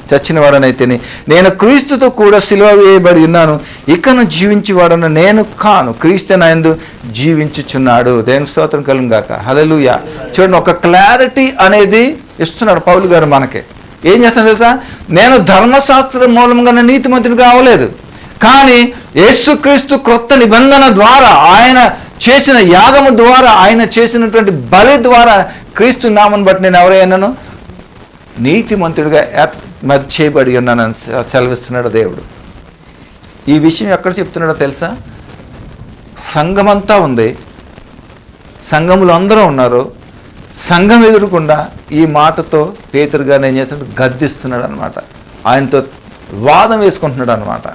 A: చచ్చినవాడనైతేనే నేను క్రీస్తుతో కూడా సిలువ వేయబడి ఉన్నాను. ఇకను జీవించేవాడను నేను కాను, క్రీస్తు నాయందు జీవించుచున్నాడు. దేవుని స్తోత్రం కలుగును గాక. హల్లెలూయా. చూడండి, ఒక క్లారిటీ అనేది ఇస్తున్నాడు పౌలు గారు మనకి. ఏం చేస్తాను తెలుసా? నేను ధర్మశాస్త్రం మూలంగా నీతిమంతునిగా అవ్వలేదు, కానీ యేసుక్రీస్తు క్రొత్త నిబంధన ద్వారా, ఆయన చేసిన యాగము ద్వారా, ఆయన చేసినటువంటి బలి ద్వారా క్రీస్తు నామను బట్టి నేను ఎవరైనాను నీతిమంతుడిగా మరి చేయబడి ఉన్నానని సెలవిస్తున్నాడు దేవుడు. ఈ విషయం ఎక్కడ చెప్తున్నాడో తెలుసా? సంఘమంతా ఉంది, సంఘములు అందరూ ఉన్నారు. సంఘం ఎదురకుండా ఈ మాటతో పేతురు గారిని ఏం చేస్తున్నాడు? గద్దిస్తున్నాడు అనమాట. ఆయనతో వాదం వేసుకుంటున్నాడు అనమాట.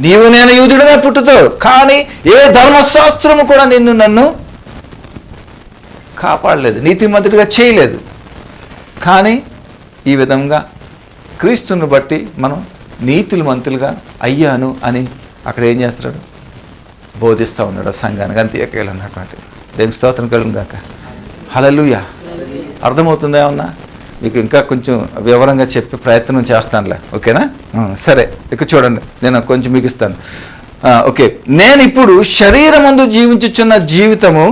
A: నీవు నేను యూదుడినే పుట్టుతో, కానీ ఏ ధర్మశాస్త్రము కూడా నన్ను కాపాడలేదు, నీతిమంతుడిగా చేయలేదు. కానీ ఈ విధంగా క్రీస్తుని బట్టి మనం నీతిమంతులుగా అయ్యాను అని అక్కడ ఏం చేస్తున్నాడు? బోధిస్తూ ఉన్నాడు సంఘానికి. అంత్యొకయలో అన్నటువంటి దేవుని స్తోత్రం కలుగును గాక. హల్లెలూయా. అర్థమవుతుందా ఏమన్నా? మీకు ఇంకా కొంచెం వివరంగా చెప్పే ప్రయత్నం చేస్తానులే, ఓకేనా? సరే, ఇక చూడండి, నేను కొంచెం మీకు ఇస్తాను. ఓకే. నేను ఇప్పుడు శరీరమందు జీవించుచున్న జీవితము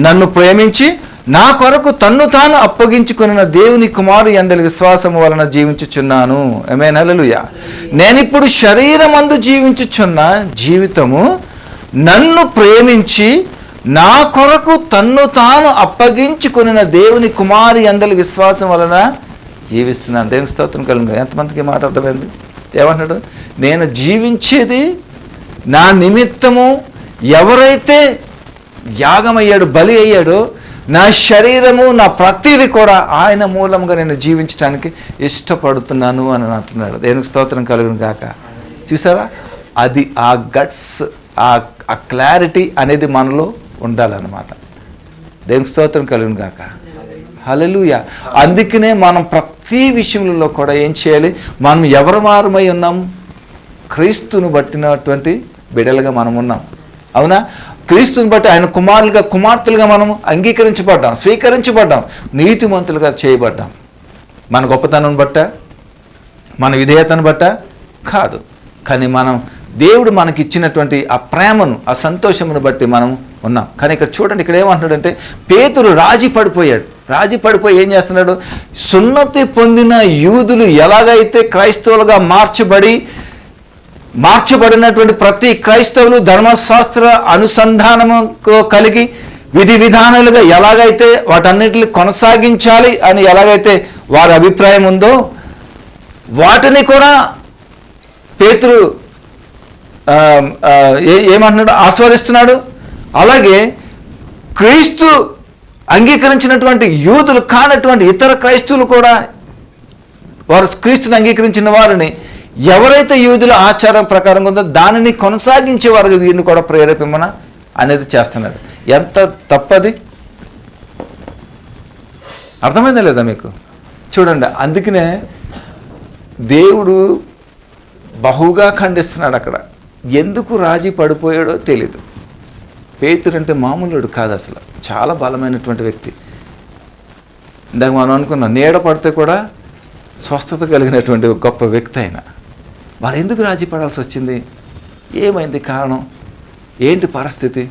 A: నన్ను ప్రేమించి నా కొరకు తన్ను తాను అప్పగించుకున్న దేవుని కుమారు యందలి విశ్వాసము వలన జీవించుచున్నాను. ఆమేన్. హల్లెలూయా. నేనిప్పుడు శరీరమందు జీవించుచున్న జీవితము నన్ను ప్రేమించి నా కొరకు తన్ను తాను అప్పగించుకున్న దేవుని కుమారి యందలి విశ్వాసం వలన జీవిస్తున్నాను. దేవుని స్తోత్రం కలుగును. ఎంతమందికి మాట అర్థమైంది? ఏమంటున్నాడు? నేను జీవించేది నా నిమిత్తము ఎవరైతే యాగమయ్యాడు, బలి అయ్యాడో, నా శరీరము, నా ప్రతిదీ కూడా ఆయన మూలంగా నేను జీవించడానికి ఇష్టపడుతున్నాను అని అంటున్నాడు. దేవునికి స్తోత్రం కలుగును గాక. చూసారా? అది ఆ గట్స్, ఆ క్లారిటీ అనేది మనలో ఉండాలన్నమాట. దేవునికి స్తోత్రం కలుగును గాక. హల్లెలూయా. అందుకనే మనం ప్రతి విషయంలో కూడా ఏం చేయాలి? మనం ఎవరి వారమై ఉన్నాం? క్రీస్తును బట్టినటువంటి బిడ్డలుగా మనం ఉన్నాం. అవునా? క్రీస్తుని బట్టి ఆయన కుమారులుగా, కుమార్తెలుగా మనము అంగీకరించబడ్డాం, స్వీకరించబడ్డాం, నీతిమంతులుగా చేయబడ్డాం. మన గొప్పతనం బట్ట, మన విధేయతను బట్ట కాదు, కానీ మనం దేవుడు మనకి ఇచ్చినటువంటి ఆ ప్రేమను, ఆ సంతోషమును బట్టి మనం ఉన్నాం. కానీ ఇక్కడ చూడండి, ఇక్కడ ఏమంటున్నాడంటే పేతురు రాజీ పడిపోయి ఏం చేస్తున్నాడు? సున్నతి పొందిన యూదులు ఎలాగైతే క్రైస్తవులుగా మార్చబడినటువంటి ప్రతి క్రైస్తవులు ధర్మశాస్త్ర అనుసంధానము కలిగి విధి విధానాలుగా ఎలాగైతే వాటన్నిటిని కొనసాగించాలి అని ఎలాగైతే వారి అభిప్రాయం ఉందో, వాటిని కూడా పేతురు ఏమంటున్నాడు? ఆస్వాదిస్తున్నాడు. అలాగే క్రీస్తు అంగీకరించినటువంటి యూదులు కానటువంటి ఇతర క్రైస్తవులు కూడా వారు క్రీస్తుని అంగీకరించిన వారిని ఎవరైతే యూదుల ఆచారం ప్రకారం ఉందో దానిని కొనసాగించే వారికి వీరిని కూడా ప్రేరేపమన అనేది చేస్తున్నాడు. ఎంత తప్పది? అర్థమైందా లేదా మీకు? చూడండి, అందుకనే దేవుడు బహుగా ఖండిస్తున్నాడు అక్కడ. ఎందుకు రాజీ పడిపోయాడో తెలీదు. పేతురు అంటే మామూలుడు కాదు, అసలు చాలా బలమైనటువంటి వ్యక్తి. ఇందాక మనం అనుకున్నాం, నీడ పడితే కూడా స్వస్థత కలిగినటువంటి గొప్ప వ్యక్తి అయిన వారు ఎందుకు రాజీ పడాల్సి వచ్చింది? ఏమైంది? కారణం ఏంటి? పరిస్థితి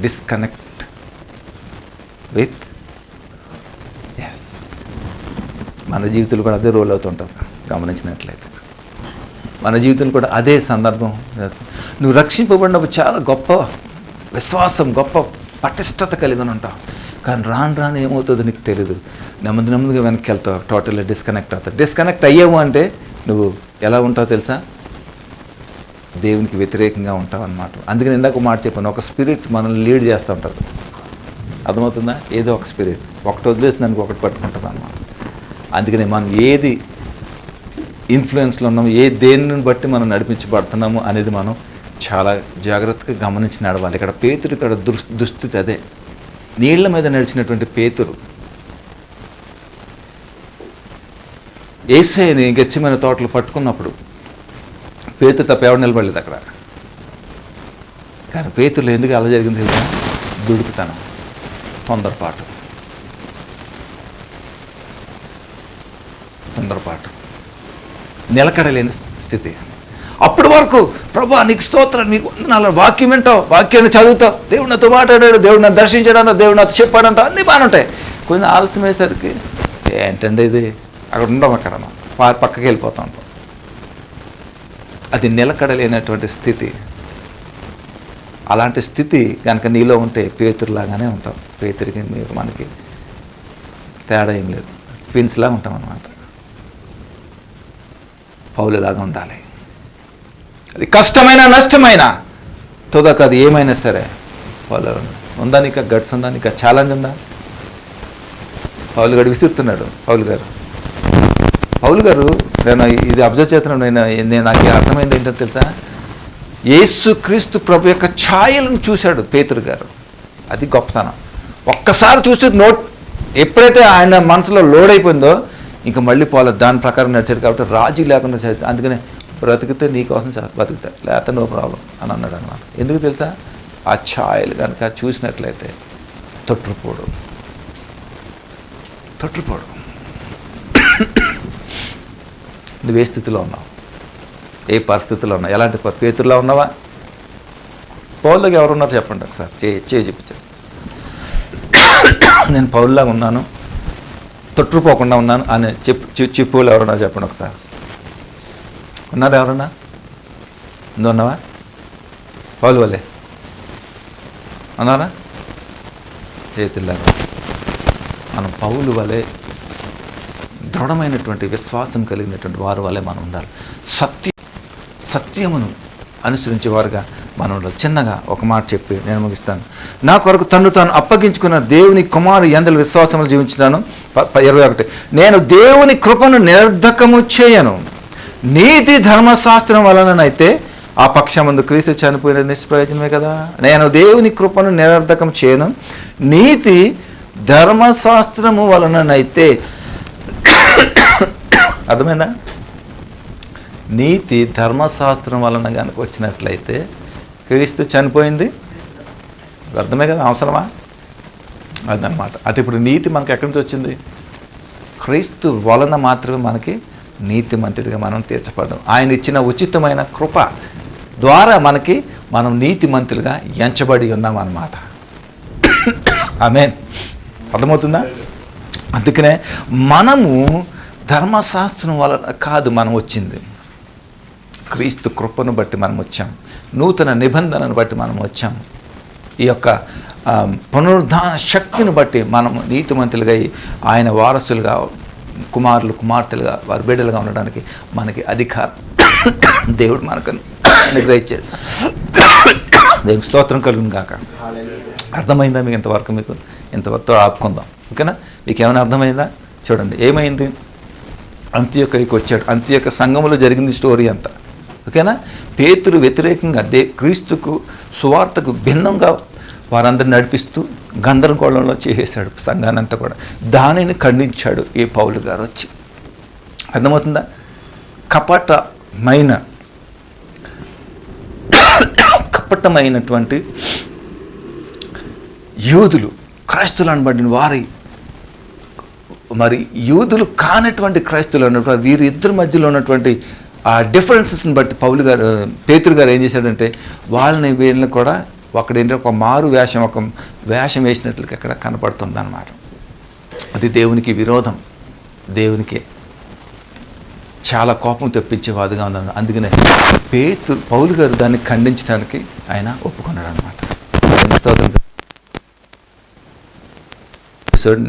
A: డిస్కనెక్ట్ విత్ ఎస్. మన జీవితంలో కూడా అదే రోల్ అవుతుంటుంది. గమనించినట్లయితే మన జీవితంలో కూడా అదే సందర్భం. నువ్వు రక్షింపబడినప్పుడు చాలా గొప్ప విశ్వాసం, గొప్ప పటిష్టత కలిగి ఉంటావు. కానీ రాను ఏమవుతుందో నీకు తెలియదు. నెమ్మదిగా వెనక్కి వెళ్తావు, టోటల్గా డిస్కనెక్ట్ అవుతావు. డిస్కనెక్ట్ అయ్యావు అంటే నువ్వు ఎలా ఉంటావు తెలుసా? దేవునికి వ్యతిరేకంగా ఉంటావు అన్నమాట. అందుకని ఇందాక మాట చెప్పాను, ఒక స్పిరిట్ మనల్ని లీడ్ చేస్తూ ఉంటుంది. అర్థమవుతుందా? ఏదో ఒక స్పిరిట్ ఒకటి వదిలేసి దానికి ఒకటి పట్టుకుంటుంది అన్నమాట. అందుకని మనం ఏది ఇన్ఫ్లుయెన్స్లో ఉన్నాము, దేనిని బట్టి మనం నడిపించబడుతున్నాము అనేది మనం చాలా జాగ్రత్తగా గమనించి నడవాలి. ఇక్కడ పేతురు ఇక్కడ దుస్థితి అదే. నీళ్ల మీద నడిచినటువంటి పేతురు యేసయ్యని గెత్సేమనే తోటలు పట్టుకున్నప్పుడు పేతురు తప్ప ఎవరు నిలబడలేదు అక్కడ. కానీ పేతురులో ఎందుకు అలా జరిగింది తెలుసా? దుడుకుతనం, తొందరపాటు, నిలకడలేని స్థితి. అప్పటి వరకు ప్రభా నీకు స్తోత్రం, నీకు నాలో వాక్యం వింటావు, వాక్యాన్ని చదువుతావు, దేవుడు నాతో మాట్లాడాడు, దేవుడు నన్ను దర్శించాడన్నా, దేవుడు నాతో చెప్పాడంట, అన్నీ బాగానే ఉంటాయి. కొంచెం ఆలస్యం అయ్యేసరికి ఏంటంటే ఇది అక్కడ ఉండం, అక్కడ పక్కకి వెళ్ళిపోతూ ఉంటాం. అది నిలకడలేనటువంటి స్థితి. అలాంటి స్థితి కనుక నీలో ఉంటే పేతురులాగానే ఉంటాం. పేతురికి మనకి తేడా ఏం లేదు, ట్విన్స్లా ఉంటాం అన్నమాట. పౌలులాగా ఉండాలి. అది కష్టమైన నష్టమైన తుదకు అది ఏమైనా సరే వాళ్ళు ఉందా నీకు గట్స్ ఉందా నీకు ఛాలెంజ్ ఉందా? పౌలు గారు విసురుతున్నాడు. పౌలు గారు నేను ఇది అబ్జర్వ్ చేస్తున్నాను. నేను నాకు అర్థమైంది ఏంటో తెలుసా? యేసుక్రీస్తు ప్రభు యొక్క ఛాయలను చూశాడు పేతురు గారు. అది గొప్పతనం. ఒక్కసారి చూసి ఎప్పుడైతే ఆయన మనసులో లోడ్ అయిపోయిందో ఇంకా మళ్ళీ పోలేదు, దాని ప్రకారం నడిచాడు. కాబట్టి రాజీ లేకుండా చదివితే అందుకనే బ్రతికితే నీకోసం బతుకుతా, లేకపోతే నో ప్రాబ్లం అని అన్నాడు అన్నమాట. ఎందుకు తెలుసా? ఆ ఛాయలు కనుక చూసినట్లయితే తొట్టుపోడు. నువ్వు ఏ స్థితిలో ఉన్నావు? ఏ పరిస్థితిలో ఉన్నావు? ఎలాంటి పేతురులో ఉన్నావా? పౌలులాగా ఎవరున్నారు చెప్పండి ఒకసారి. చేయి చూపించండి. నేను పౌలులాగా ఉన్నాను, తొట్టుపోకుండా ఉన్నాను అని చెప్పులు ఎవరున్నారు చెప్పండి ఒకసారి. ఉన్నారా ఎవరన్నా? నువ్వు ఉన్నావా? పౌలు వల్లే అన్నారా? చేతుల్లాగా మనం పౌలు వలె దృఢమైనటువంటి విశ్వాసం కలిగినటువంటి వారి వలె మనం ఉండాలి. సత్యమును అనుసరించేవారుగా మనం ఉండాలి. చిన్నగా ఒక మాట చెప్పి నేను ముగిస్తాను. నా కొరకు తను తాను అప్పగించుకున్న దేవుని కుమారు యందలి విశ్వాసములు జీవించినాను. 21 నేను దేవుని కృపను నిరర్ధకము చేయను. నీతి ధర్మశాస్త్రం వలననైతే ఆ పక్షమందు క్రీస్తు చనిపోయినది నిష్ప్రయోజనమే కదా. నేను దేవుని కృపను నిరర్ధకం చేయను. నీతి ధర్మశాస్త్రము వలననైతే, అర్థమైందా? నీతి ధర్మశాస్త్రం వలన కనుక వచ్చినట్లయితే క్రీస్తు చనిపోయింది అర్థమే కదా. అవసరమా? అదనమాట. అది ఇప్పుడు నీతి మనకి ఎక్కడి నుంచి వచ్చింది? క్రీస్తు వలన మాత్రమే మనకి నీతిమంతుడిగా మనం తీర్చబడ్డాం. ఆయన ఇచ్చిన ఉచితమైన కృప ద్వారా మనం నీతిమంతులుగా ఎంచబడి ఉన్నాం అన్నమాట. ఆమేన్. అర్థమవుతుందా? అందుకనే మనము ధర్మశాస్త్రం వలన కాదు మనం వచ్చింది, క్రీస్తు కృపను బట్టి మనం వచ్చాం, నూతన నిబంధనను బట్టి మనం వచ్చాం. ఈ యొక్క పునరుద్ధాన శక్తిని బట్టి మనము నీతిమంతులుగా ఆయన వారసులుగా, కుమారులు కుమార్తెలుగా, వారి బిడ్డలుగా ఉండడానికి మనకి అధికారం దేవుడు మనకు అనుగ్రహించాడు. దేవునికి స్తోత్రం కలుగును గాక. అర్థమైందా మీకు? ఇంతవరకు ఆపుకుందాం. ఓకేనా? మీకు ఏమైనా అర్థమైందా? చూడండి ఏమైంది. అంత్యోకయకు వచ్చాడు. అంత్యోక సంఘములో జరిగింది స్టోరీ అంతా. ఓకేనా? పేతురు వ్యతిరేకంగా క్రీస్తుకు సువార్తకు భిన్నంగా వారందరిని నడిపిస్తూ గందరగోళంలో చేసేశాడు సంఘాన్ని అంతా కూడా. దానిని ఖండించాడు ఈ పౌలు గారు వచ్చి. అర్థమవుతుందా? కపటమైనటువంటి యూదులు, క్రైస్తులు అనబడిన వారి మరి యూదులు కానటువంటి క్రైస్తువులు అన్నటువంటి వీరిద్దరి మధ్యలో ఉన్నటువంటి ఆ డిఫరెన్సెస్ని బట్టి పేతురు గారు ఏం చేశాడంటే వీళ్ళని కూడా ఒకడేంటంటే ఒక మారు వేషం, ఒక వేషం వేసినట్లుగా ఇక్కడ కనపడుతుంది అన్నమాట. అది దేవునికి విరోధం, దేవునికి చాలా కోపం తెప్పించేవాదుగా ఉందన్న. అందుకనే పౌలు గారు దాన్ని ఖండించడానికి ఆయన ఒప్పుకున్నాడు అనమాట.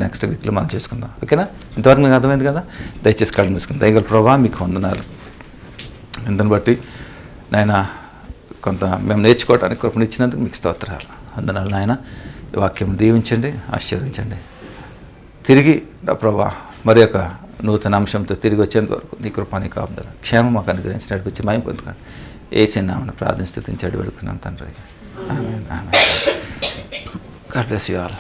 A: నెక్స్ట్ వీక్లో మనం చేసుకుందాం. ఓకేనా? ఇంతవరకు మీకు అర్థమైంది కదా? దయచేసి కళ్ళు మూసుకుందాం. దయగల ప్రభా మీకు వందనాలు. ఇందుని బట్టి నాయన కొంత మేము నేర్చుకోవడానికి కృపనిచ్చినందుకు మీకు స్తోత్రాలు, వందనాలు నాయన. ఈ వాక్యం దీవించండి, ఆశీర్వదించండి. తిరిగి ప్రభా మరి యొక్క నూతన అంశంతో తిరిగి వచ్చేంత వరకు నీ కృప, నీ కాపుదల, క్షేమం మాకు అనుగ్రహించి నడిపించి మహిమ పొందుకోండి. ఏ చిన్నామని ప్రార్థన స్థుతించి అడిగి వేడుకున్నాం తండ్రి. Amen. Amen. God bless you all.